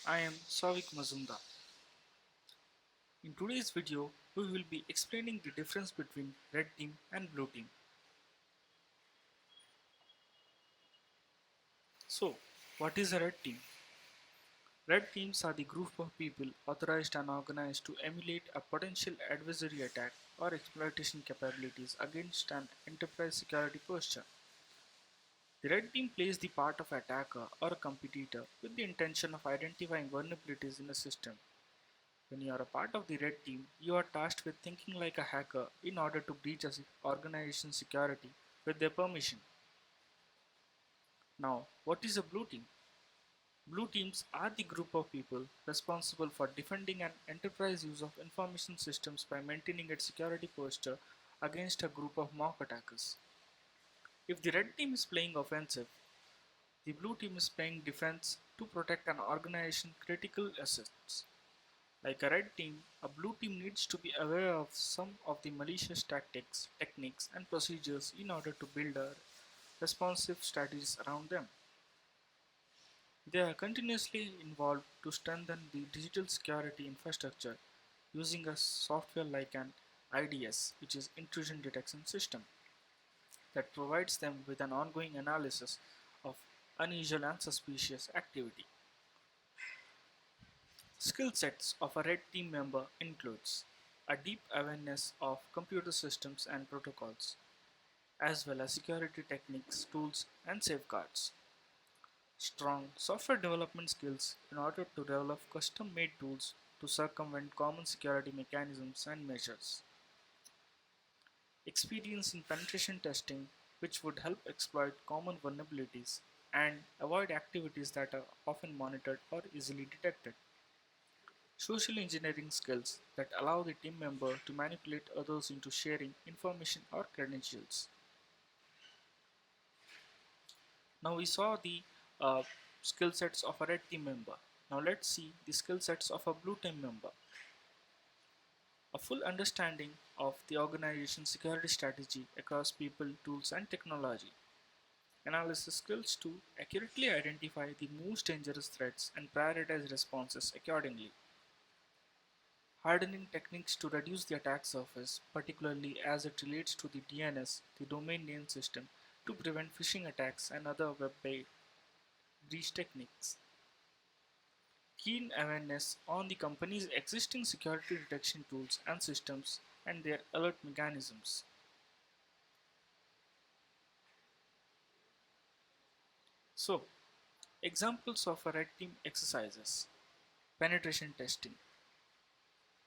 I am Souvik Mazumdar. In today's video, we will be explaining the difference between red team and blue team. So, what is a red team? Red teams are the group of people authorized and organized to emulate a potential adversary attack or exploitation capabilities against an enterprise security posture. The red team plays the part of attacker or a competitor with the intention of identifying vulnerabilities in a system. When you are a part of the red team, you are tasked with thinking like a hacker in order to breach an organization's security with their permission. Now, what is a blue team? Blue teams are the group of people responsible for defending an enterprise use of information systems by maintaining its security posture against a group of mock attackers. If the red team is playing offensive, the blue team is playing defense to protect an organization's critical assets. Like a red team, a blue team needs to be aware of some of the malicious tactics, techniques, and procedures in order to build a responsive strategies around them. They are continuously involved to strengthen the digital security infrastructure using a software like an IDS, which is intrusion detection system, that provides them with an ongoing analysis of unusual and suspicious activity. Skill sets of a red team member includes a deep awareness of computer systems and protocols, as well as security techniques, tools, and safeguards. Strong software development skills in order to develop custom-made tools to circumvent common security mechanisms and measures. Experience in penetration testing, which would help exploit common vulnerabilities and avoid activities that are often monitored or easily detected. Social engineering skills that allow the team member to manipulate others into sharing information or credentials. Now we saw the uh, skill sets of a red team member. Now let's see the skill sets of a blue team member. A full understanding of the organization's security strategy across people, tools, and technology. Analysis skills to accurately identify the most dangerous threats and prioritize responses accordingly. Hardening techniques to reduce the attack surface, particularly as it relates to the DNS, the domain name system, to prevent phishing attacks and other web-based breach techniques. Keen awareness on the company's existing security detection tools and systems and their alert mechanisms. So, examples of a red team exercises: penetration testing,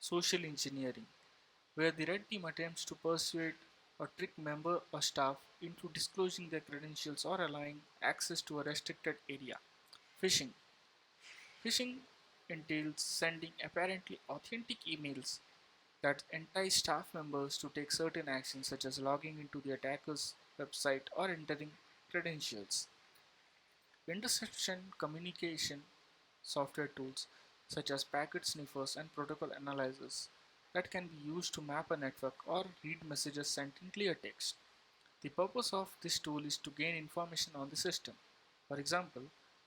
social engineering, where the red team attempts to persuade or trick member or staff into disclosing their credentials or allowing access to a restricted area. Phishing. Phishing entails sending apparently authentic emails that entice staff members to take certain actions such as logging into the attacker's website or entering credentials. Interception communication software tools such as packet sniffers and protocol analyzers that can be used to map a network or read messages sent in clear text. The purpose of this tool is to gain information on the system. For example,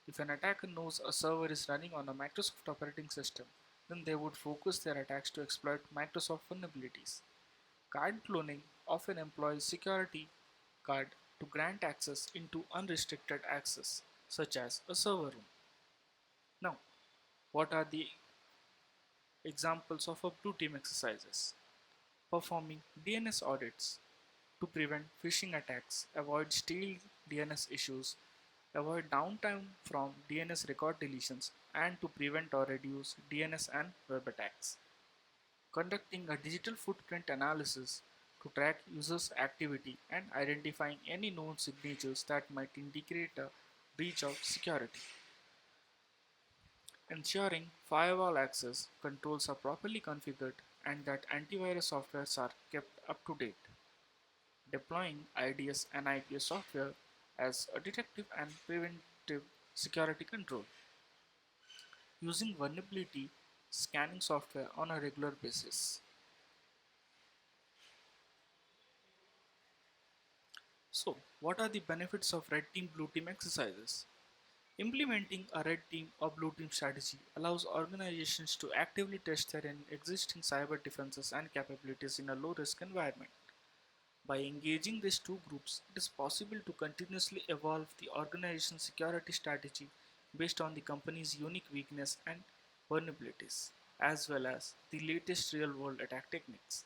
if an attacker knows a server is running on a Microsoft operating system, then they would focus their attacks to exploit Microsoft vulnerabilities. Card cloning often employs security card to grant access into unrestricted access, such as a server room. Now, what are the examples of a blue team exercises? Performing DNS audits to prevent phishing attacks, avoid stale DNS issues, avoid downtime from DNS record deletions, and to prevent or reduce DNS and web attacks. Conducting a digital footprint analysis to track users' activity and identifying any known signatures that might indicate a breach of security. Ensuring firewall access controls are properly configured and that antivirus softwares are kept up to date. Deploying IDS and IPS software as a detective and preventive security control. Using vulnerability scanning software on a regular basis. So, what are the benefits of red team blue team exercises? Implementing a red team or blue team strategy allows organizations to actively test their existing cyber defenses and capabilities in a low risk environment. By engaging these two groups, it is possible to continuously evolve the organization's security strategy based on the company's unique weakness and vulnerabilities, as well as the latest real world attack techniques.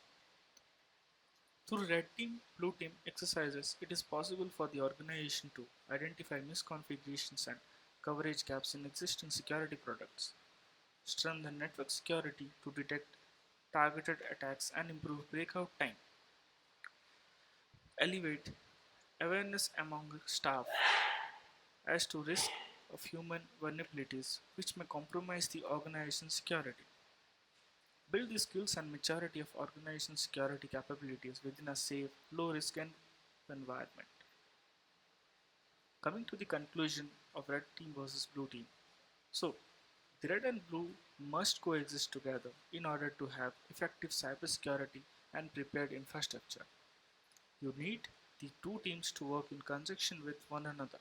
Through red team, blue team exercises, it is possible for the organization to identify misconfigurations and coverage gaps in existing security products, strengthen network security to detect targeted attacks and improve breakout time, elevate awareness among staff as to risk of human vulnerabilities which may compromise the organization's security, build the skills and maturity of organization security capabilities within a safe, low risk environment. Coming to the conclusion of red team versus blue team. So, the red and blue must coexist together in order to have effective cybersecurity and prepared infrastructure. You need the two teams to work in conjunction with one another.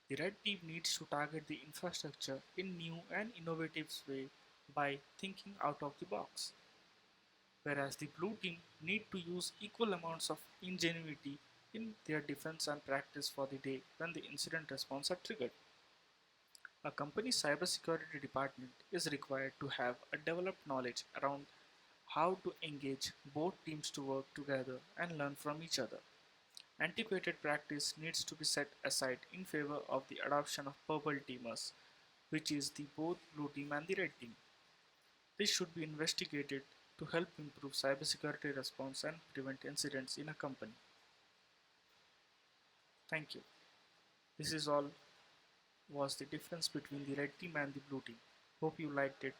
The red team needs to target the infrastructure in new and innovative way by thinking out of the box, whereas the blue team need to use equal amounts of ingenuity in their defense and practice for the day when the incident response are triggered. A company's cybersecurity department is required to have a developed knowledge around how to engage both teams to work together and learn from each other. Antiquated practice needs to be set aside in favor of the adoption of purple teamers, which is the both blue team and the red team. This should be investigated to help improve cybersecurity response and prevent incidents in a company. Thank you. This is all was the difference between the red team and the blue team. Hope you liked it.